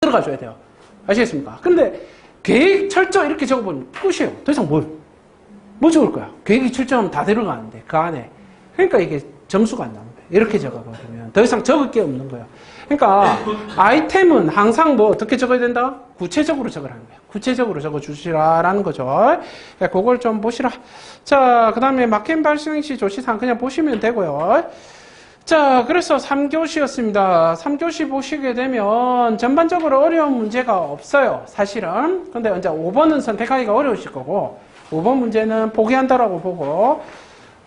들어가줘야 돼요. 아시겠습니까? 근데 계획 철저 이렇게 적어보면 끝이에요. 더 이상 뭐 적을 거야? 계획이 철저하면 다 들어가는데 그 안에. 그러니까 이게 점수가 안 나오는 거예요. 이렇게 적어버리면 더 이상 적을 게 없는 거예요. 그러니까 아이템은 항상 뭐 어떻게 적어야 된다? 구체적으로 적으라는 거예요. 구체적으로 적어주시라라는 거죠. 그걸 좀 보시라. 자, 그 다음에 막힘 발생 시 조치사항 그냥 보시면 되고요. 자, 그래서 3교시였습니다. 3교시 보시게 되면 전반적으로 어려운 문제가 없어요. 사실은. 근데 이제 5번은 선택하기가 어려우실 거고 5번 문제는 포기한다라고 보고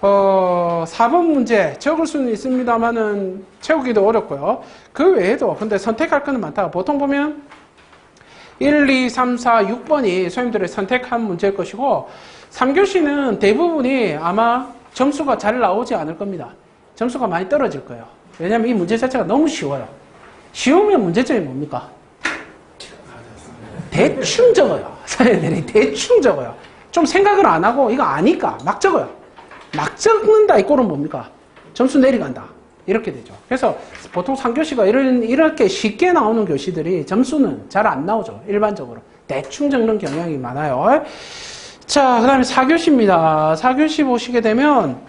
4번 문제 적을 수는 있습니다만은 채우기도 어렵고요. 그 외에도 근데 선택할 거는 많다. 보통 보면 1, 2, 3, 4, 6번이 선생님들의 선택한 문제일 것이고 3교시는 대부분이 아마 점수가 잘 나오지 않을 겁니다. 점수가 많이 떨어질 거예요. 왜냐하면 이 문제 자체가 너무 쉬워요. 쉬우면 문제점이 뭡니까? 대충 적어요. 선생님들이 대충 적어요. 좀 생각을 안 하고 이거 아니까 막 적어요. 막 적는다 이 꼴은 뭡니까? 점수 내려간다. 이렇게 되죠. 그래서 보통 3교시가 이렇게 쉽게 나오는 교시들이 점수는 잘 안 나오죠. 일반적으로. 대충 적는 경향이 많아요. 자, 그 다음에 4교시입니다. 4교시 보시게 되면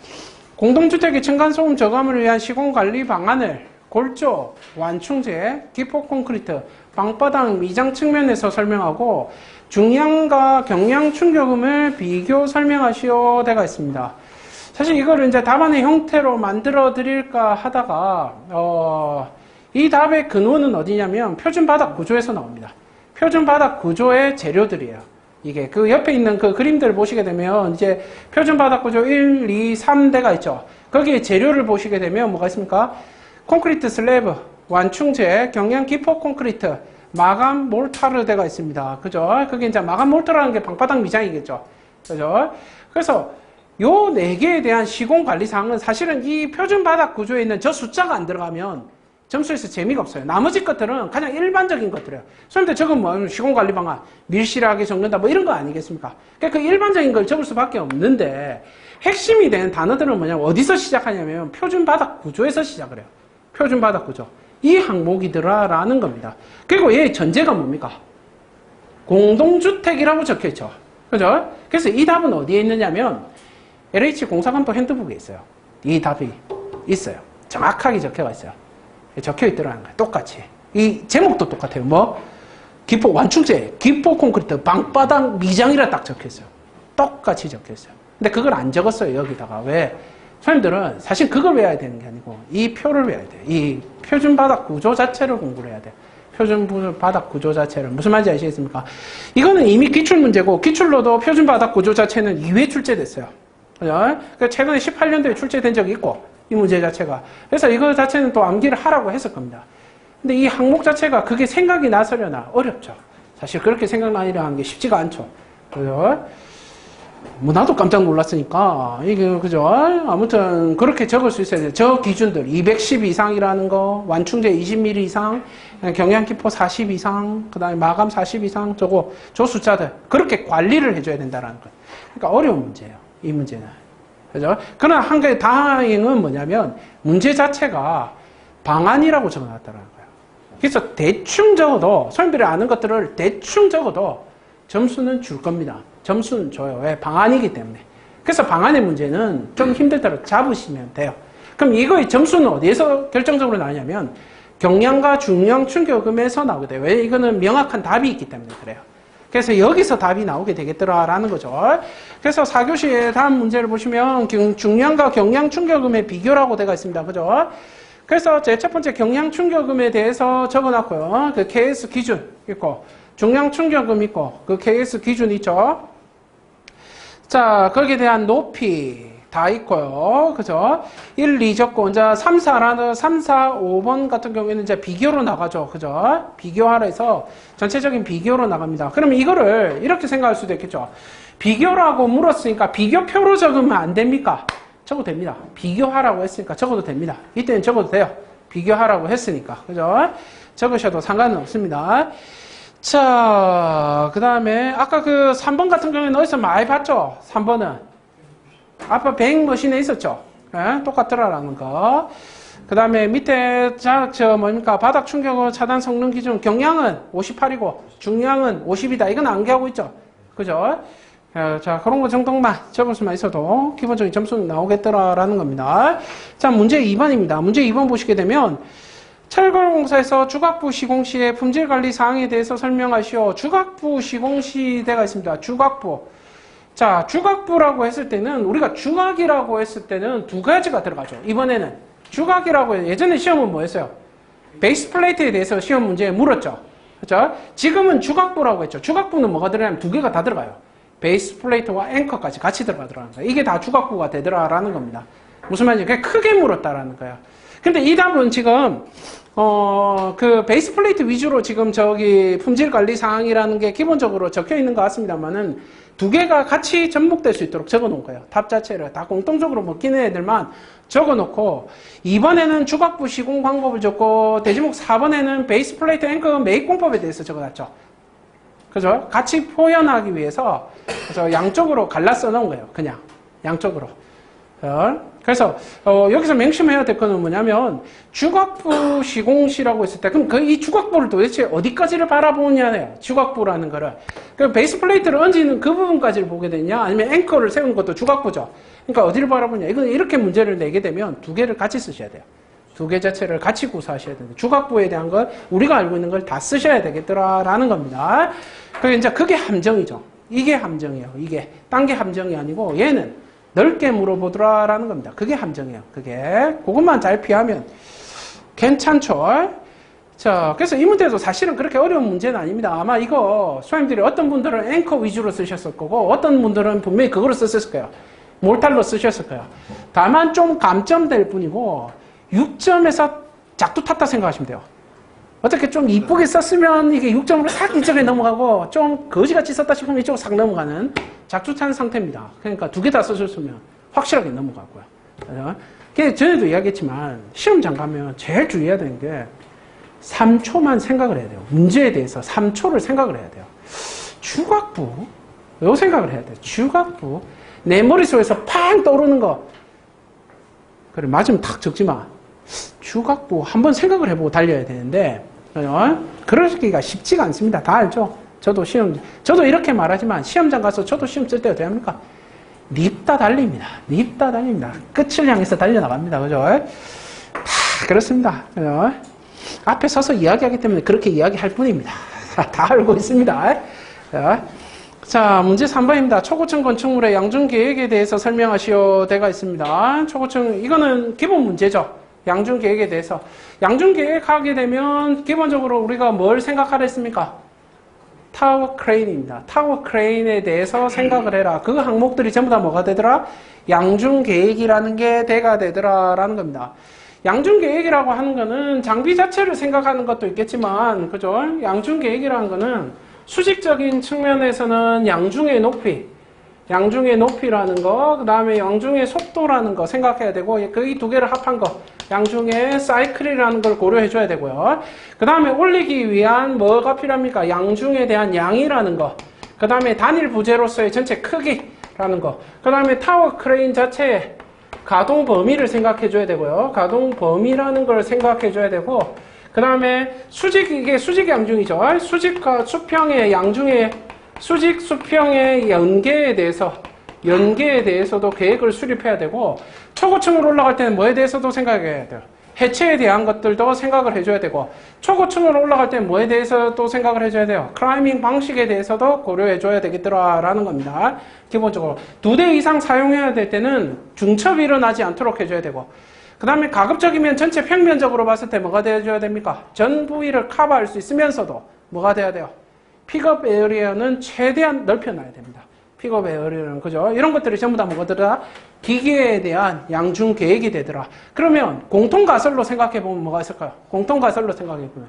공동주택의 층간소음 저감을 위한 시공관리 방안을 골조, 완충제, 기포콘크리트, 방바닥 미장 측면에서 설명하고 중량과 경량 충격음을 비교 설명하시오 되가 있습니다. 사실 이거를 이제 답안의 형태로 만들어 드릴까 하다가 이 답의 근원은 어디냐면 표준 바닥 구조에서 나옵니다. 표준 바닥 구조의 재료들이에요. 이게 그 옆에 있는 그 그림들을 보시게 되면 이제 표준 바닥 구조 1, 2, 3대가 있죠. 거기에 재료를 보시게 되면 뭐가 있습니까? 콘크리트 슬래브, 완충제, 경량 기포 콘크리트, 마감 몰타르대가 있습니다. 그죠? 그게 이제 마감 몰타르라는 게 방바닥 미장이겠죠. 그죠? 그래서 요 4개에 대한 시공 관리 사항은 사실은 이 표준 바닥 구조에 있는 저 숫자가 안 들어가면 점수에서 재미가 없어요. 나머지 것들은 그냥 일반적인 것들이에요. 선생님들 적은 뭐 시공 관리 방안, 밀실하게 적는다 뭐 이런 거 아니겠습니까? 그러니까 그 일반적인 걸 적을 수밖에 없는데 핵심이 되는 단어들은 뭐냐면 어디서 시작하냐면 표준 바닥 구조에서 시작을 해요. 표준 바닥 구조. 이 항목이더라라는 겁니다. 그리고 얘의 전제가 뭡니까? 공동주택이라고 적혀있죠. 그죠? 그래서 이 답은 어디에 있느냐면 LH 공사관법 핸드북에 있어요. 이 답이 있어요. 정확하게 적혀가 있어요. 적혀 있더라는 거예요. 똑같이. 이 제목도 똑같아요. 뭐? 기포 완충제, 기포 콘크리트, 방바닥 미장이라 딱 적혀 있어요. 똑같이 적혀 있어요. 근데 그걸 안 적었어요. 여기다가. 왜? 선생님들은 사실 그걸 외워야 되는 게 아니고 이 표를 외워야 돼요. 이 표준 바닥 구조 자체를 공부를 해야 돼요. 표준 바닥 구조 자체를. 무슨 말인지 아시겠습니까? 이거는 이미 기출문제고 기출로도 표준 바닥 구조 자체는 2회 출제됐어요. 그죠? 최근에 18년도에 출제된 적이 있고 이 문제 자체가. 그래서 이거 자체는 또 암기를 하라고 했을 겁니다. 근데 이 항목 자체가 그게 생각이 나서려나 어렵죠. 사실 그렇게 생각나리라 하는 게 쉽지가 않죠. 그죠? 뭐 나도 깜짝 놀랐으니까 이게 그죠? 아무튼 그렇게 적을 수 있어야 돼요. 저 기준들 210 이상이라는 거, 완충제 20mm 이상, 경량기포 40 이상, 그 다음에 마감 40 이상 저 숫자들 그렇게 관리를 해줘야 된다는 거예요. 그러니까 어려운 문제예요. 이 문제는. 그죠? 그러나 한 가지 다행은 뭐냐면 문제 자체가 방안이라고 적어놨다는 거예요. 그래서 대충 적어도 선생님들이 아는 것들을 대충 적어도 점수는 줄 겁니다. 점수는 줘요. 왜? 방안이기 때문에. 그래서 방안의 문제는 좀 힘들더라도 잡으시면 돼요. 그럼 이거의 점수는 어디에서 결정적으로 나오냐면 경량과 중량 충격음에서 나오게 돼요. 왜? 이거는 명확한 답이 있기 때문에 그래요. 그래서 여기서 답이 나오게 되겠더라라는 거죠. 그래서 4교시의 다음 문제를 보시면 중량과 경량 충격음의 비교라고 되어 있습니다. 그죠? 그래서 제 첫 번째 경량 충격음에 대해서 적어놨고요. 그 KS 기준 있고 중량 충격음 있고 그 KS 기준 있죠. 자, 거기에 대한 높이 다 있고요. 그죠? 1, 2 적고, 이제 3, 4, 5번 같은 경우에는 이제 비교로 나가죠. 그죠? 비교하라 해서 전체적인 비교로 나갑니다. 그러면 이거를 이렇게 생각할 수도 있겠죠. 비교라고 물었으니까 비교표로 적으면 안 됩니까? 적어도 됩니다. 비교하라고 했으니까 적어도 됩니다. 이때는 적어도 돼요. 비교하라고 했으니까. 그죠? 적으셔도 상관은 없습니다. 자, 그 다음에 아까 그 3번 같은 경우에는 어디서 많이 봤죠? 3번은. 아까 배잉 머신에 있었죠? 네? 똑같더라라는 거. 그 그 다음에 밑에 뭡니까? 바닥 충격 차단 성능 기준 경량은 58이고 중량은 50이다. 이건 암기하고 있죠. 그죠? 자, 그런 거 정도만 적을 수만 있어도 기본적인 점수는 나오겠더라라는 겁니다. 자, 문제 2번입니다. 문제 2번 보시게 되면 철거공사에서 주각부 시공 시의 품질 관리 사항에 대해서 설명하시오. 주각부 시공 시대가 있습니다. 주각부. 자, 주각부라고 했을 때는 우리가 주각이라고 했을 때는 두 가지가 들어가죠. 이번에는 주각이라고 예전에 시험은 뭐였어요? 베이스 플레이트에 대해서 시험 문제에 물었죠. 그렇죠? 지금은 주각부라고 했죠. 주각부는 뭐가 들어가냐면 두 개가 다 들어가요. 베이스 플레이트와 앵커까지 같이 들어가더라는 거예요. 이게 다 주각부가 되더라라는 겁니다. 무슨 말인지 그냥 크게 물었다라는 거예요. 근데 이 답은 지금 그 베이스 플레이트 위주로 지금 저기 품질 관리 사항이라는 게 기본적으로 적혀 있는 것 같습니다만은 두 개가 같이 접목될 수 있도록 적어 놓은 거예요. 답 자체를 다 공통적으로 먹히는 애들만 적어 놓고 2번에는 주각부 시공 방법을 적고 대지목 4번에는 베이스 플레이트 앵커 매입 공법에 대해서 적어 놨죠. 그죠? 같이 표현하기 위해서 양쪽으로 갈라서 넣은 거예요. 그냥 양쪽으로. 그래서 여기서 맹심해야 될 거는 뭐냐면 주각부 시공시라고 했을 때 그럼 이 주각부를 도대체 어디까지를 바라보느냐예요. 주각부라는 거를. 그 베이스 플레이트를 얹는 그 부분까지를 보게 되냐 아니면 앵커를 세우는 것도 주각부죠. 그러니까 어디를 바라보냐. 이건 이렇게 문제를 내게 되면 두 개를 같이 쓰셔야 돼요. 두 개 자체를 같이 구사하셔야 되는데 주각부에 대한 걸 우리가 알고 있는 걸 다 쓰셔야 되겠더라라는 겁니다. 그게 이제 그게 함정이죠. 이게 함정이에요. 이게 딴 게 함정이 아니고 얘는 넓게 물어보더라라는 겁니다. 그게 함정이에요. 그게 그것만 잘 피하면 괜찮죠. 자, 그래서 이 문제도 사실은 그렇게 어려운 문제는 아닙니다. 아마 이거 수험생들이 어떤 분들은 앵커 위주로 쓰셨을 거고 어떤 분들은 분명히 그거로 쓰셨을 거예요. 몰탈로 쓰셨을 거예요. 다만 좀 감점될 뿐이고 6점에서 작두 탔다 생각하시면 돼요. 어떻게 좀 이쁘게 썼으면 이게 6점으로 싹 이쪽에 넘어가고 좀 거지같이 썼다 싶으면 이쪽으로 싹 넘어가는 작두 탄 상태입니다. 그러니까 두 개 다 써줬으면 확실하게 넘어가고요. 그래서 전에도 이야기했지만 시험장 가면 제일 주의해야 되는 게 3초만 생각을 해야 돼요. 문제에 대해서 3초를 생각을 해야 돼요. 주각부 요 생각을 해야 돼요. 주각부 내 머릿속에서 팡 떠오르는 거 그래 맞으면 탁 적지 마. 주각부 한번 생각을 해보고 달려야 되는데 그러기가 쉽지가 않습니다. 다 알죠? 저도 이렇게 말하지만 시험장 가서 저도 시험 쓸 때가 됩니까? 립다 달립니다. 립다 달립니다. 끝을 향해서 달려나갑니다. 그죠? 다 그렇습니다. 그죠? 앞에 서서 이야기하기 때문에 그렇게 이야기할 뿐입니다. 다 알고 있습니다. 자, 문제 3번입니다. 초고층 건축물의 양중 계획에 대해서 설명하시오. 대가 있습니다. 초고층, 이거는 기본 문제죠. 양중 계획에 대해서. 양중 계획하게 되면 기본적으로 우리가 뭘 생각하라 했습니까? 타워 크레인입니다. 타워 크레인에 대해서 생각을 해라. 그 항목들이 전부 다 뭐가 되더라? 양중 계획이라는 게 대가 되더라라는 겁니다. 양중 계획이라고 하는 거는 장비 자체를 생각하는 것도 있겠지만, 그죠? 양중 계획이라는 거는 수직적인 측면에서는 양중의 높이라는 거, 그 다음에 양중의 속도라는 거 생각해야 되고, 그 이 두 개를 합한 거, 양중의 사이클이라는 걸 고려해 줘야 되고요. 그 다음에 올리기 위한 뭐가 필요합니까? 양중에 대한 양이라는 거, 그 다음에 단일 부재로서의 전체 크기라는 거, 그 다음에 타워 크레인 자체의 가동 범위를 생각해 줘야 되고요. 가동 범위라는 걸 생각해 줘야 되고, 그 다음에 이게 수직 양중이죠. 수직과 수평의 양중의 수직 수평의 연계에 대해서도 계획을 수립해야 되고, 초고층으로 올라갈 때는 뭐에 대해서도 생각해야 돼요. 해체에 대한 것들도 생각을 해줘야 되고, 초고층으로 올라갈 때는 뭐에 대해서도 생각을 해줘야 돼요. 클라이밍 방식에 대해서도 고려해줘야 되겠더라라는 겁니다. 기본적으로 2대 이상 사용해야 될 때는 중첩이 일어나지 않도록 해줘야 되고, 그 다음에 가급적이면 전체 평면적으로 봤을 때 뭐가 되어줘야 됩니까? 전 부위를 커버할 수 있으면서도 뭐가 돼야 돼요? 픽업 에어리어는 최대한 넓혀놔야 됩니다. 픽업 에어리어는, 그죠? 이런 것들이 전부 다 뭐더라? 기계에 대한 양중 계획이 되더라. 그러면 공통가설로 생각해보면 뭐가 있을까요? 공통가설로 생각해보면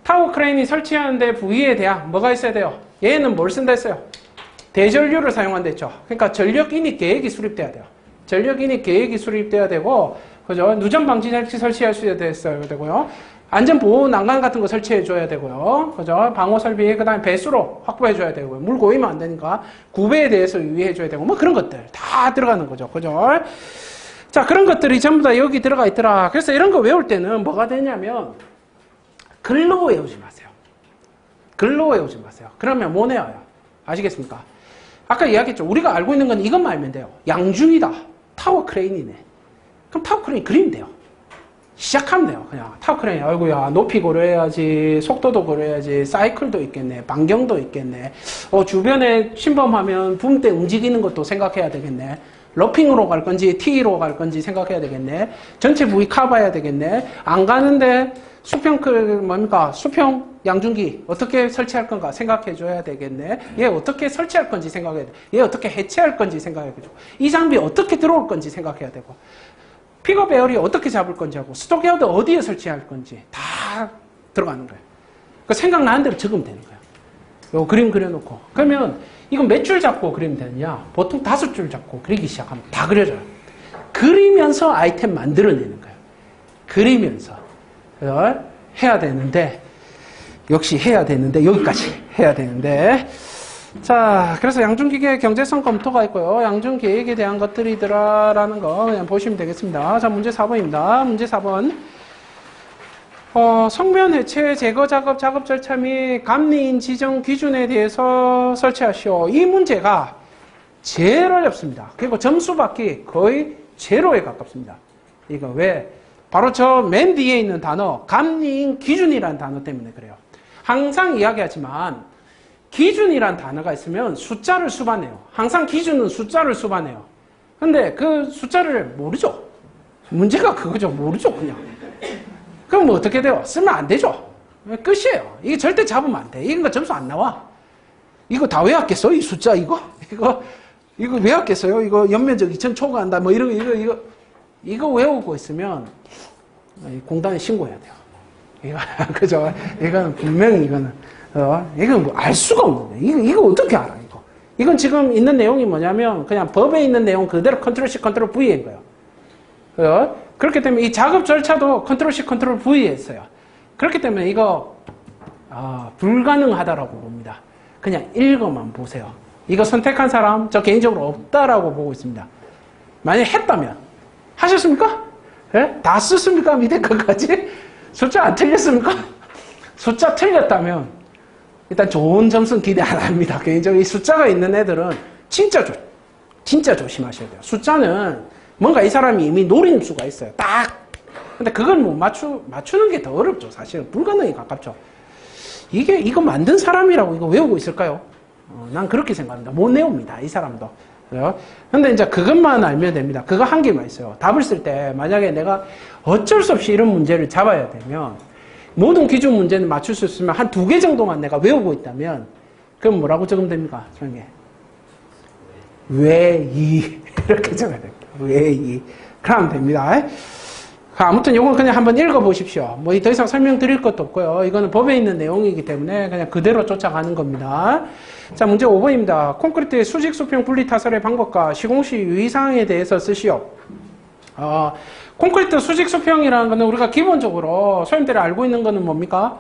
타워 크레인이 설치하는데 부위에 대한 뭐가 있어야 돼요? 얘는 뭘 쓴다 했어요? 대전류를 사용한다 했죠. 그러니까 전력 인입 계획이 수립돼야 돼요. 전력 인입 계획이 수립돼야 되고, 그죠? 누전 방지 장치 설치할 수 있어야 되고요. 안전보호 난간 같은 거 설치해 줘야 되고요. 그죠? 방호 설비, 그 다음에 배수로 확보해 줘야 되고요. 물 고이면 안 되니까 구배에 대해서 유의해 줘야 되고, 뭐 그런 것들 다 들어가는 거죠. 그죠? 자, 그런 것들이 전부 다 여기 들어가 있더라. 그래서 이런 거 외울 때는 뭐가 되냐면 글로 외우지 마세요. 글로 외우지 마세요. 그러면 못 외워요. 아시겠습니까? 아까 이야기했죠. 우리가 알고 있는 건 이것만 알면 돼요. 양중이다. 타워 크레인이네. 그럼 타워 크레인 그리면 돼요. 시작하면 돼요. 그냥 타워 크레인. 아이고야, 높이 고려해야지, 속도도 고려해야지, 사이클도 있겠네, 반경도 있겠네. 주변에 침범하면 붐 때 움직이는 것도 생각해야 되겠네. 러핑으로 갈 건지 T로 갈 건지 생각해야 되겠네. 전체 부위 커버해야 되겠네. 안 가는데 수평 뭡니까? 수평 양중기 어떻게 설치할 건가 생각해 줘야 되겠네. 얘 어떻게 설치할 건지 생각해야 돼. 얘 어떻게 해체할 건지 생각해야 되고. 이 장비 어떻게 들어올 건지 생각해야 되고. 픽업 에어리 어떻게 잡을 건지 하고 스톡 에어도 어디에 설치할 건지 다 들어가는 거예요. 그 생각나는 대로 적으면 되는 거예요. 요 그림 그려놓고. 그러면 이건 몇 줄 잡고 그리면 되느냐? 보통 5줄 잡고 그리기 시작하면 다 그려져요. 그리면서 아이템 만들어내는 거예요. 그리면서. 해야 되는데, 역시 해야 되는데, 여기까지 해야 되는데. 자, 그래서 양중기계 경제성 검토가 있고요. 양중계획에 대한 것들이더라라는 거 그냥 보시면 되겠습니다. 자, 문제 4번입니다. 문제 4번. 성면 해체 제거 작업 절차 및 감리인 지정 기준에 대해서 설치하시오. 이 문제가 제일 어렵습니다. 그리고 점수 받기 거의 제로에 가깝습니다. 이거 왜? 바로 저 맨 뒤에 있는 단어, 감리인 기준이라는 단어 때문에 그래요. 항상 이야기하지만 기준이란 단어가 있으면 숫자를 수반해요. 항상 기준은 숫자를 수반해요. 근데 그 숫자를 모르죠. 문제가 그거죠. 모르죠, 그냥. 그럼 뭐 어떻게 돼요? 쓰면 안 되죠. 끝이에요. 이게 절대 잡으면 안 돼. 이거 점수 안 나와. 이거 다 외웠겠어? 이 숫자 이거 외웠겠어요? 이거 연면적 2000 초과한다. 뭐 이거 외우고 있으면 공단에 신고해야 돼요. 이거 그죠? 이거는 분명히 이거는 뭐 알 수가 없는데 이거 어떻게 알아? 이건 지금 있는 내용이 뭐냐면 그냥 법에 있는 내용 그대로 컨트롤 C 컨트롤 V인 거예요. 그렇기 때문에 이 작업 절차도 컨트롤 C 컨트롤 V에 있어요. 그렇기 때문에 이거 불가능하다라고 봅니다. 그냥 읽어만 보세요. 이거 선택한 사람 저 개인적으로 없다라고 보고 있습니다. 만약 했다면 하셨습니까? 네? 다 썼습니까? 밑에 것까지? 숫자 안 틀렸습니까? 숫자 틀렸다면 일단 좋은 점수는 기대 안 합니다. 개인적으로 이 숫자가 있는 애들은 진짜 조심하셔야 돼요. 숫자는 뭔가 이 사람이 이미 노린 수가 있어요. 딱. 근데 그걸 못 맞추는 게 더 어렵죠. 사실은 불가능에 가깝죠. 이거 만든 사람이라고 이거 외우고 있을까요? 난 그렇게 생각합니다. 못 외웁니다. 이 사람도. 근데 이제 그것만 알면 됩니다. 그거 한 개만 있어요. 답을 쓸 때 만약에 내가 어쩔 수 없이 이런 문제를 잡아야 되면 모든 기준 문제는 맞출 수 있으면 한 2개 정도만 내가 외우고 있다면 그럼 뭐라고 적으면 됩니까? 저게 왜2 이렇게 적어야 됩니다. 왜2 그러면 됩니다. 아무튼 이건 그냥 한번 읽어보십시오. 뭐 더 이상 설명드릴 것도 없고요. 이거는 법에 있는 내용이기 때문에 그냥 그대로 쫓아가는 겁니다. 자, 문제 5번입니다. 콘크리트의 수직 수평 분리 타설의 방법과 시공시 유의사항에 대해서 쓰시오. 콘크리트 수직 수평이라는 거는 우리가 기본적으로 소임들이 알고 있는 거는 뭡니까?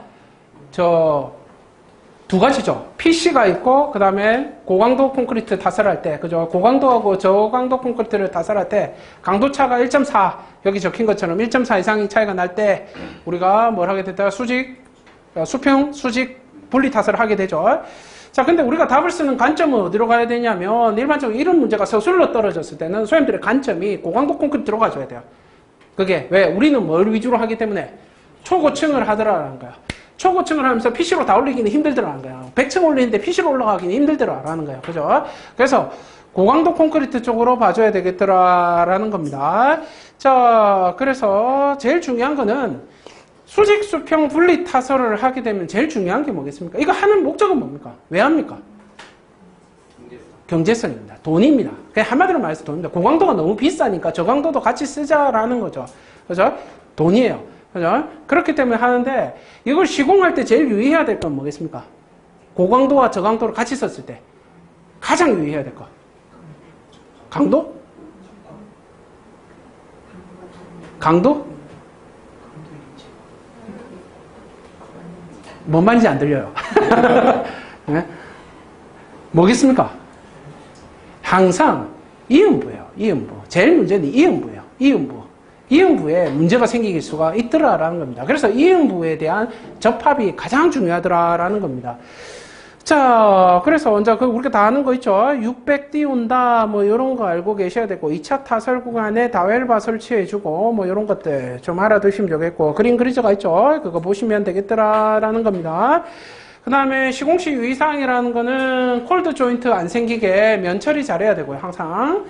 두 가지죠. PC가 있고 그 다음에 고강도 콘크리트 타설할 때, 그죠? 고강도하고 저강도 콘크리트를 타설할 때 강도차가 1.4 여기 적힌 것처럼 1.4 이상의 차이가 날 때 우리가 뭘 하게 됐다? 수평 수직 분리 타설을 하게 되죠. 자, 근데 우리가 답을 쓰는 관점은 어디로 가야 되냐면 일반적으로 이런 문제가 서술로 떨어졌을 때는 소임들의 관점이 고강도 콘크리트 들어가줘야 돼요. 그게 왜? 우리는 뭘 위주로 하기 때문에 초고층을 하더라라는 거야. 초고층을 하면서 PC로 다 올리기는 힘들더라는 거야. 100층 올리는데 PC로 올라가기는 힘들더라라는 거야. 그죠? 그래서 고강도 콘크리트 쪽으로 봐줘야 되겠더라라는 겁니다. 자, 그래서 제일 중요한 거는 수직 수평 분리 타설을 하게 되면 제일 중요한 게 뭐겠습니까? 이거 하는 목적은 뭡니까? 왜 합니까? 경제성입니다. 돈입니다. 그냥 한마디로 말해서 돈입니다. 고강도가 너무 비싸니까 저강도도 같이 쓰자라는 거죠. 그죠? 돈이에요. 그죠? 그렇기 때문에 하는데 이걸 시공할 때 제일 유의해야 될 건 뭐겠습니까? 고강도와 저강도를 같이 썼을 때 가장 유의해야 될 거. 강도? 강도? 뭔 말인지 안 들려요. 네? 뭐겠습니까? 항상 이음부예요. 이음부. 제일 문제는 이음부예요. 이응부에 문제가 생길 수가 있더라라는 겁니다. 그래서 이응부에 대한 접합이 가장 중요하더라라는 겁니다. 자, 그래서 이제 우리가 다 아는 거 있죠? 600 띄운다, 뭐, 요런 거 알고 계셔야 되고, 2차 타설 구간에 다웰바 설치해주고, 뭐, 요런 것들 좀 알아두시면 되겠고, 그림 그리저가 있죠? 그거 보시면 되겠더라라는 겁니다. 그 다음에 시공시 유의사항이라는 거는 콜드 조인트 안 생기게 면 처리 잘해야 되고요, 항상.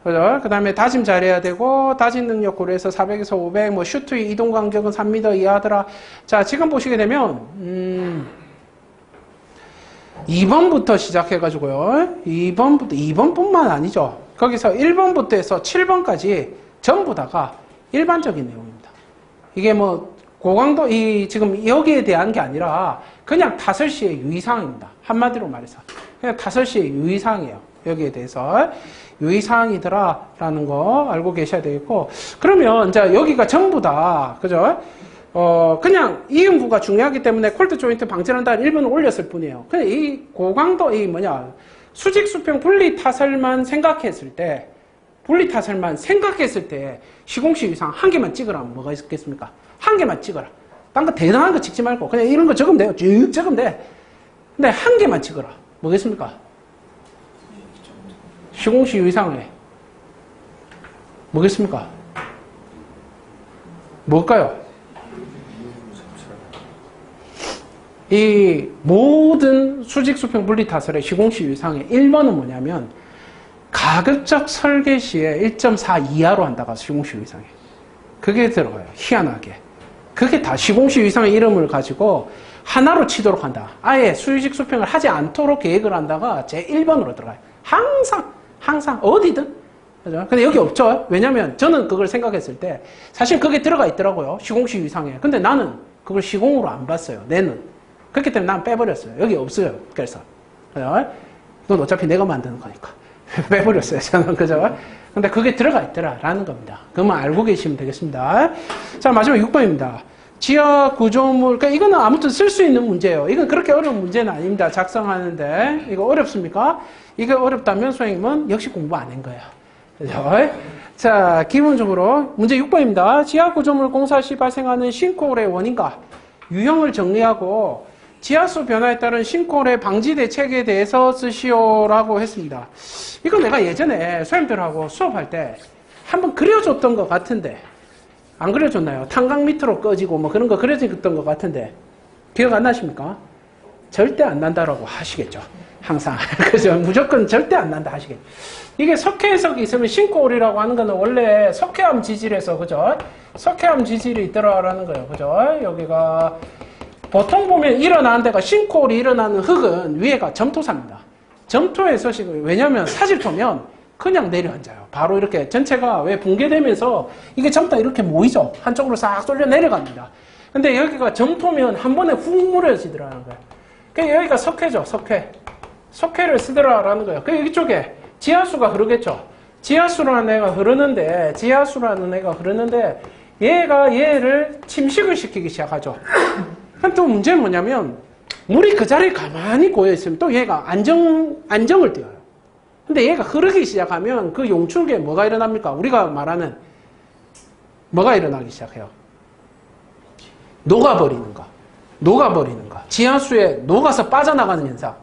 그죠? 그 다음에 다짐 잘해야 되고, 다짐 능력 고려해서 400에서 500, 뭐, 슈트의 이동 간격은 3m 이하더라. 자, 지금 보시게 되면, 2번부터 시작해가지고요. 2번뿐만 아니죠. 거기서 1번부터 해서 7번까지 전부 다가 일반적인 내용입니다. 이게 뭐, 고강도, 지금 여기에 대한 게 아니라 그냥 타설시의 유의사항입니다. 한마디로 말해서. 그냥 타설시의 유의사항이에요. 여기에 대해서. 유의사항이더라라는 거 알고 계셔야 되겠고. 그러면, 이제 여기가 전부 다, 그죠? 그냥 이응부가 중요하기 때문에 콜드 조인트 방지한다는 1번을 올렸을 뿐이에요. 그냥 이 고강도, 수직 수평 분리 타설만 생각했을 때, 시공시 유의사항 한 개만 찍으라 하면 뭐가 있겠습니까? 한 개만 찍어라. 딴 거 대단한 거 찍지 말고, 그냥 이런 거 적으면 돼요. 쭉 적으면 돼. 근데 한 개만 찍어라. 뭐겠습니까? 시공시 유의사항에. 뭐겠습니까? 뭘까요? 이 모든 수직 수평 분리 타설의 시공시 유의사항의 1번은 뭐냐면 가급적 설계 시에 1.4 이하로 한다가 시공시 유의사항에 그게 들어가요. 희한하게. 그게 다 시공시 유의사항의 이름을 가지고 하나로 치도록 한다. 아예 수직 수평을 하지 않도록 계획을 한다가 제 1번으로 들어가요. 항상 어디든. 그죠? 근데 여기 없죠. 왜냐면 저는 그걸 생각했을 때 사실 그게 들어가 있더라고요. 시공시 유의사항에. 근데 나는 그걸 시공으로 안 봤어요. 내는. 그렇기 때문에 난 빼버렸어요. 여기 없어요. 그래서. 이건 어차피 내가 만드는 거니까. 빼버렸어요. 저는. 그죠? 근데 그게 들어가 있더라라는 겁니다. 그것만 알고 계시면 되겠습니다. 자, 마지막 6번입니다. 지하 구조물, 그러니까 이거는 아무튼 쓸 수 있는 문제예요. 이건 그렇게 어려운 문제는 아닙니다. 작성하는데. 이거 어렵습니까? 이거 어렵다면 선생님은 역시 공부 안 한 거예요. 그죠? 자, 기본적으로 문제 6번입니다. 지하 구조물 공사 시 발생하는 싱크홀의 원인과 유형을 정리하고 지하수 변화에 따른 싱크홀의 방지 대책에 대해서 쓰시오라고 했습니다. 이거 내가 예전에 선생님들하고 수업할 때 한번 그려줬던 것 같은데 안 그려줬나요? 탄광 밑으로 꺼지고 뭐 그런 거 그려줬던 것 같은데 기억 안 나십니까? 절대 안 난다라고 하시겠죠. 항상. 그죠? 무조건 절대 안 난다 하시겠죠. 이게 석회 해석이 있으면 싱크홀이라고 하는 거는 원래 석회암 지질에서, 그죠? 석회암 지질이 있더라라는 거예요. 그죠? 여기가 보통 보면 일어나는 데가 싱크홀이 일어나는 흙은 위에가 점토사입니다. 점토에서 왜냐면 사질토면 그냥 내려앉아요. 바로 이렇게 전체가 왜 붕괴되면서 이게 전부 다 이렇게 모이죠. 한쪽으로 싹 쏠려 내려갑니다. 근데 여기가 점토면 한 번에 훅 무너지더라는 거예요. 그러니까 여기가 석회죠. 석회를 쓰더라라는 거예요. 그 여기 쪽에 지하수가 흐르겠죠. 지하수라는 애가 흐르는데 얘가 얘를 침식을 시키기 시작하죠. 그럼 또 문제는 뭐냐면 물이 그 자리에 가만히 고여있으면 또 얘가 안정을 띄어요. 근데 얘가 흐르기 시작하면 그 용출기에 뭐가 일어납니까? 우리가 말하는 뭐가 일어나기 시작해요? 녹아버리는 거. 지하수에 녹아서 빠져나가는 현상.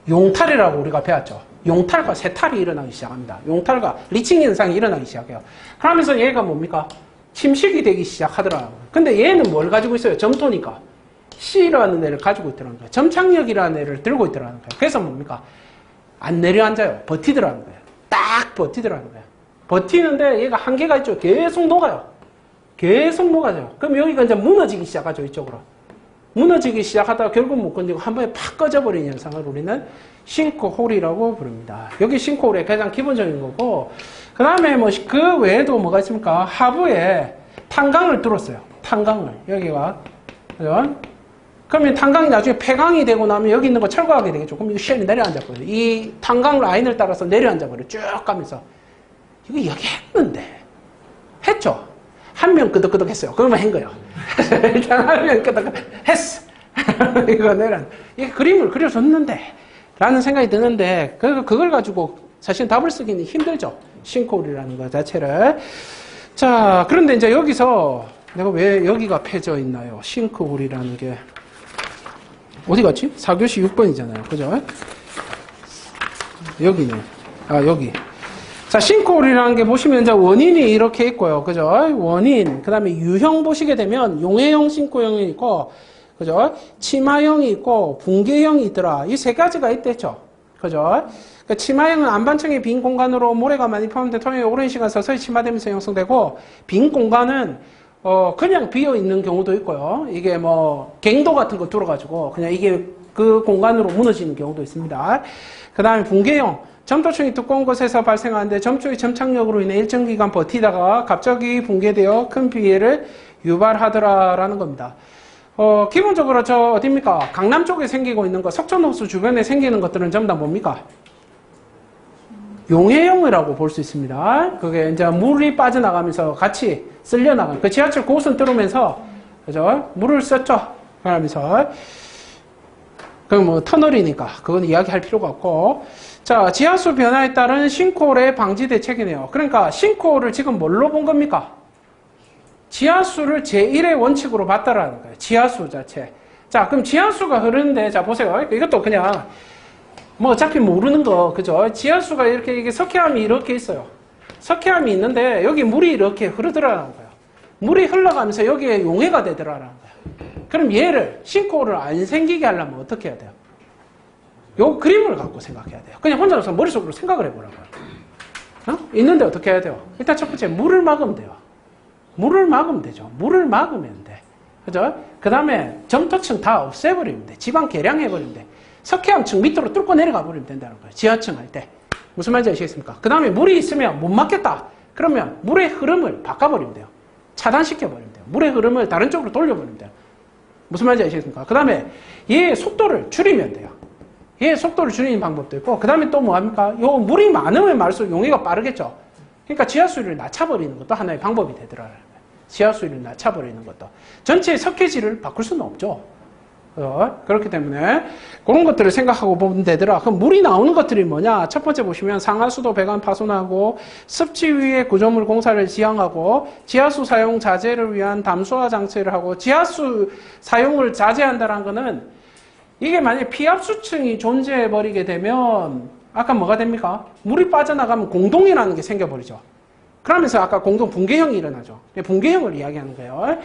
용탈이라고 우리가 배웠죠. 용탈과 세탈이 일어나기 시작합니다. 용탈과 리칭 현상이 일어나기 시작해요. 그러면서 얘가 뭡니까? 침식이 되기 시작하더라고요. 근데 얘는 뭘 가지고 있어요? 점토니까. C라는 애를 가지고 있더라는 거예요. 점착력이라는 애를 들고 있더라는 거예요. 그래서 뭡니까? 안 내려앉아요. 버티더라는 거예요. 딱 버티더라는 거예요. 버티는데 얘가 한계가 있죠. 계속 녹아요. 그럼 여기가 이제 무너지기 시작하죠. 이쪽으로. 무너지기 시작하다가 결국 못 건드리고 한 번에 팍 꺼져버리는 현상을 우리는 싱크홀이라고 부릅니다. 여기 싱크홀의 가장 기본적인 거고, 그 다음에 그 외에도 뭐가 있습니까? 하부에 탄광을 뚫었어요. 여기가. 그죠? 그러면 탄광이 나중에 폐광이 되고 나면 여기 있는 거 철거하게 되겠죠. 그럼 이 쉘이 내려앉아버려요. 이 탄광 라인을 따라서 내려앉아버려요. 쭉 가면서. 이거 여기 했는데. 했죠? 한 명 끄덕끄덕 했어요. 그러면 한 거예요. 일단 한 명 끄덕끄덕 했어. 이거 내가 이 그림을 그려줬는데 라는 생각이 드는데 그걸 가지고 사실 답을 쓰기는 힘들죠. 싱크홀이라는 것 자체를. 자, 그런데 이제 여기서 내가 왜 여기가 패져 있나요? 싱크홀이라는 게. 어디 갔지? 4교시 6번이잖아요. 그죠? 여기네. 아, 여기. 자, 싱크홀이라는 게 보시면 이제 원인이 이렇게 있고요. 그죠? 원인. 그 다음에 유형 보시게 되면 용해형, 싱크형이 있고, 그죠? 치마형이 있고, 붕괴형이 있더라. 이 세 가지가 있댔죠. 그죠? 그 치마형은 안반층의 빈 공간으로 모래가 많이 포함된 토양이 오랜 시간 서서히 침하되면서 형성되고, 빈 공간은 그냥 비어 있는 경우도 있고요. 이게 뭐 갱도 같은 거 뚫어가지고 그냥 이게 그 공간으로 무너지는 경우도 있습니다. 그 다음에 붕괴형, 점토층이 두꺼운 곳에서 발생하는데 점토의 점착력으로 인해 일정 기간 버티다가 갑자기 붕괴되어 큰 피해를 유발하더라라는 겁니다. 기본적으로 어디입니까? 강남 쪽에 생기고 있는 거, 석촌호수 주변에 생기는 것들은 전부 다 뭡니까? 용해형이라고 볼 수 있습니다. 그게 이제 물이 빠져나가면서 같이 쓸려나가는, 그 지하철 고선 뚫으면서, 그죠? 물을 썼죠? 그러면서. 그럼 뭐 터널이니까, 그건 이야기할 필요가 없고. 자, 지하수 변화에 따른 싱크홀의 방지 대책이네요. 그러니까 싱크홀을 지금 뭘로 본 겁니까? 지하수를 제1의 원칙으로 봤다라는 거예요. 지하수 자체. 자, 그럼 지하수가 흐르는데, 자, 보세요. 이것도 그냥, 뭐 어차피 모르는 거, 그죠? 지하수가 이렇게, 이게 석회암이 이렇게 있어요. 석회암이 있는데, 여기 물이 이렇게 흐르더라는 거예요. 물이 흘러가면서 여기에 용해가 되더라는 거예요. 그럼 얘를, 싱크홀을 안 생기게 하려면 어떻게 해야 돼요? 요 그림을 갖고 생각해야 돼요. 그냥 혼자서 머릿속으로 생각을 해보라고요. 있는데 어떻게 해야 돼요? 일단 첫 번째, 물을 막으면 돼요. 물을 막으면 되죠. 물을 막으면 돼. 그죠? 그 다음에 점토층 다 없애버리면 돼. 지방 개량해버리면 돼. 석회암층 밑으로 뚫고 내려가 버리면 된다는 거예요. 지하층 할 때. 무슨 말인지 아시겠습니까? 그 다음에 물이 있으면 못 막겠다. 그러면 물의 흐름을 바꿔버리면 돼요. 차단시켜버리면 돼요. 물의 흐름을 다른 쪽으로 돌려버리면 돼요. 무슨 말인지 아시겠습니까? 그 다음에 얘의 속도를 줄이면 돼요. 얘의 속도를 줄이는 방법도 있고, 그 다음에 또 뭐 합니까? 요 물이 많으면 말수록 용해가 빠르겠죠. 그러니까 지하수위를 낮춰버리는 것도 하나의 방법이 되더라고요. 지하수위를 낮춰버리는 것도. 전체의 석회질을 바꿀 수는 없죠. 그렇기 때문에 그런 것들을 생각하고 보면 되더라. 그럼 물이 나오는 것들이 뭐냐? 첫 번째 보시면 상하수도 배관 파손하고 습지 위에 구조물 공사를 지향하고 지하수 사용 자제를 위한 담수화 장치를 하고, 지하수 사용을 자제한다는 거는 이게 만약에 피압수층이 존재해버리게 되면 아까 뭐가 됩니까? 물이 빠져나가면 공동이라는 게 생겨버리죠. 그러면서 아까 공동 붕괴형이 일어나죠. 붕괴형을 이야기하는 거예요.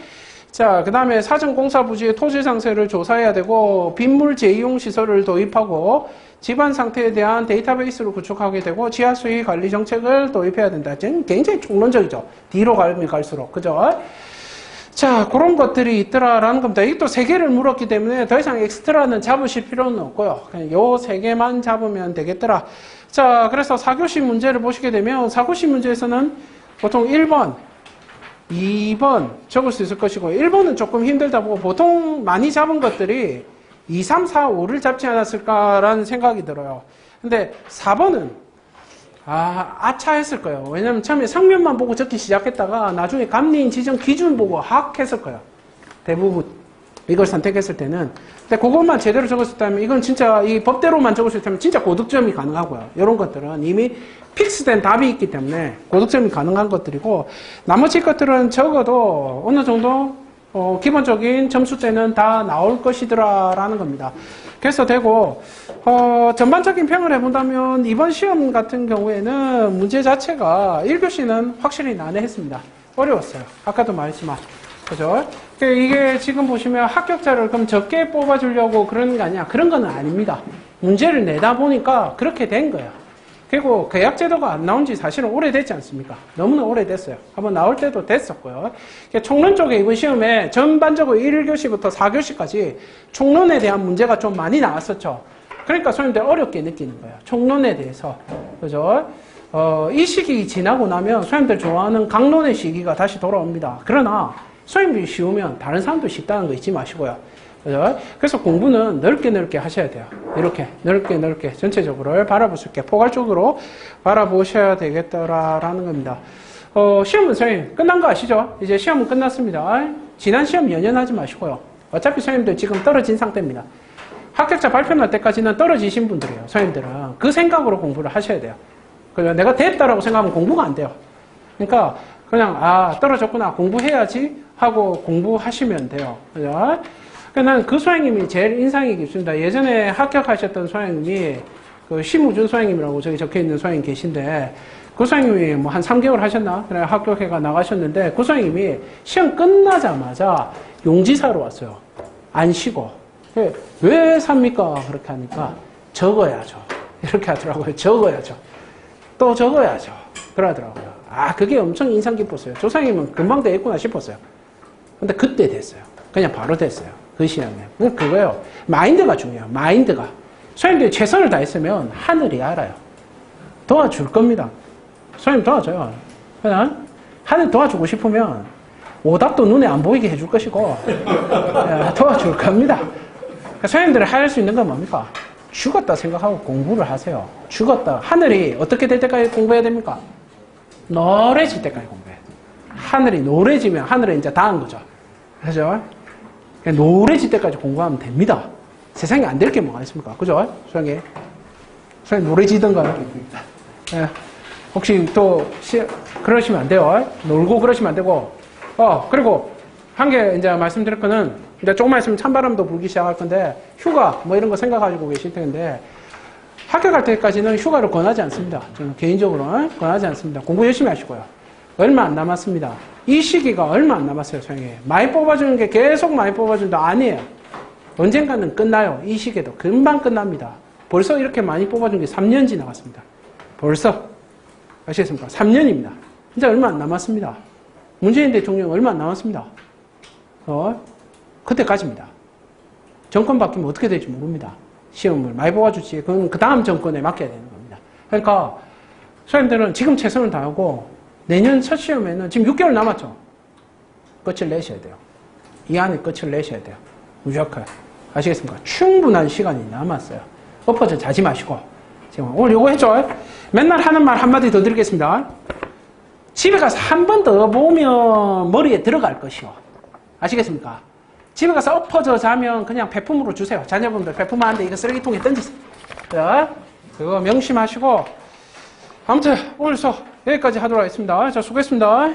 자, 그 다음에 사전공사 부지의 토지 상세를 조사해야 되고, 빗물 재이용 시설을 도입하고, 집안 상태에 대한 데이터베이스를 구축하게 되고, 지하수위 관리 정책을 도입해야 된다. 굉장히 총론적이죠. 뒤로 가면 갈수록. 그죠? 자, 그런 것들이 있더라라는 겁니다. 이게 또 세 개를 물었기 때문에 더 이상 엑스트라는 잡으실 필요는 없고요. 그냥 요 세 개만 잡으면 되겠더라. 자, 그래서 4교시 문제를 보시게 되면 4교시 문제에서는 보통 1번, 2번 적을 수 있을 것이고, 1번은 조금 힘들다 보고, 보통 많이 잡은 것들이 2, 3, 4, 5를 잡지 않았을까라는 생각이 들어요. 근데 4번은 아차했을 거예요. 왜냐면 처음에 성면만 보고 적기 시작했다가 나중에 감리인 지정 기준 보고 학했을 거예요. 대부분 이걸 선택했을 때는. 근데 그것만 제대로 적었을 면 이건 진짜 이 법대로만 적을 수 있다면 진짜 고득점이 가능하고요. 이런 것들은 이미 픽스된 답이 있기 때문에 고득점이 가능한 것들이고, 나머지 것들은 적어도 어느 정도 기본적인 점수대는 다 나올 것이더라라는 겁니다. 그래서 되고, 전반적인 평을 해본다면 이번 시험 같은 경우에는 문제 자체가 1교시는 확실히 난해했습니다. 어려웠어요. 아까도 말했지만. 그죠? 이게 지금 보시면 합격자를 그럼 적게 뽑아주려고 그러는 게 아니야. 그런 건 아닙니다. 문제를 내다 보니까 그렇게 된 거예요. 그리고 계약제도가 안 나온 지 사실은 오래됐지 않습니까? 너무나 오래됐어요. 한번 나올 때도 됐었고요. 총론 쪽에 이번 시험에 전반적으로 1교시부터 4교시까지 총론에 대한 문제가 좀 많이 나왔었죠. 그러니까 소님들 어렵게 느끼는 거예요. 총론에 대해서. 그죠? 이 시기 지나고 나면 소님들 좋아하는 강론의 시기가 다시 돌아옵니다. 그러나 소님들이 쉬우면 다른 사람도 쉽다는 거 잊지 마시고요. 그죠? 그래서 공부는 넓게 하셔야 돼요. 이렇게 넓게 전체적으로 바라볼 수 있게 포괄적으로 바라보셔야 되겠더라라는 겁니다. 시험은 선생님 끝난 거 아시죠? 이제 시험은 끝났습니다. 지난 시험 연연하지 마시고요. 어차피 선생님들 지금 떨어진 상태입니다. 합격자 발표 날 때까지는 떨어지신 분들이에요. 선생님들은 그 생각으로 공부를 하셔야 돼요. 그죠? 내가 됐다라고 생각하면 공부가 안 돼요. 그러니까 그냥 떨어졌구나 공부해야지 하고 공부하시면 돼요. 그죠? 난 그 소장님이 제일 인상이 깊습니다. 예전에 합격하셨던 소장님이 그 심우준 소장님이라고 저기 적혀 있는 소장님 계신데 그 소장님이 뭐 한 3개월 하셨나? 그래 합격해가 나가셨는데 그 소장님이 시험 끝나자마자 용지사로 왔어요. 안 쉬고. 왜 삽니까? 그렇게 하니까 적어야죠. 이렇게 하더라고요. 적어야죠. 또 적어야죠. 그러더라고요. 그게 엄청 인상 깊었어요. 조상님은 금방 되겠구나 싶었어요. 근데 그때 됐어요. 그냥 바로 됐어요. 그 시험에. 그거예요. 마인드가 중요해요. 마인드가. 소장님들이 최선을 다했으면 하늘이 알아요. 도와줄 겁니다. 소장님 도와줘요. 그냥 하늘 도와주고 싶으면 오답도 눈에 안 보이게 해줄 것이고 도와줄 겁니다. 소장님들이 할 수 있는 건 뭡니까? 죽었다 생각하고 공부를 하세요. 죽었다. 하늘이 어떻게 될 때까지 공부해야 됩니까? 노래질 때까지 공부해야 돼요. 하늘이 노래지면 하늘에 이제 닿은 거죠. 그죠? 노래질 때까지 공부하면 됩니다. 세상에 안 될 게 뭐가 있습니까? 그죠? 소장님 노래지던가요? 네. 혹시 또 그러시면 안 돼요. 놀고 그러시면 안 되고. 그리고 한 개 이제 말씀드릴 거는 이제 조금만 있으면 찬바람도 불기 시작할 건데 휴가 뭐 이런 거 생각하시고 계실 텐데 합격할 때까지는 휴가를 권하지 않습니다. 저는 개인적으로 권하지 않습니다. 공부 열심히 하시고요. 얼마 안 남았습니다. 이 시기가 얼마 안 남았어요, 소장님. 많이 뽑아주는 게 계속 많이 뽑아준다 아니에요. 언젠가는 끝나요. 이 시기에도 금방 끝납니다. 벌써 이렇게 많이 뽑아준 게 3년 지나갔습니다. 벌써 아시겠습니까? 3년입니다. 진짜 얼마 안 남았습니다. 문재인 대통령 얼마 안 남았습니다. 그때까지입니다. 정권 바뀌면 어떻게 될지 모릅니다. 시험을 많이 뽑아주지. 그건 그 다음 정권에 맡겨야 되는 겁니다. 그러니까 소장님들은 지금 최선을 다하고 내년 첫 시험에는 지금 6개월 남았죠. 끝을 내셔야 돼요. 이 안에 끝을 내셔야 돼요. 무조건. 아시겠습니까? 충분한 시간이 남았어요. 엎어져 자지 마시고. 지금 오늘 요거 했죠? 맨날 하는 말 한마디 더 드리겠습니다. 집에 가서 한 번 더 보면 머리에 들어갈 것이요. 아시겠습니까? 집에 가서 엎어져 자면 그냥 배품으로 주세요. 자녀분들 배품하는데 이거 쓰레기통에 던지세요. 자, 그거 명심하시고. 아무튼 오늘 수업 여기까지 하도록 하겠습니다. 자, 수고했습니다.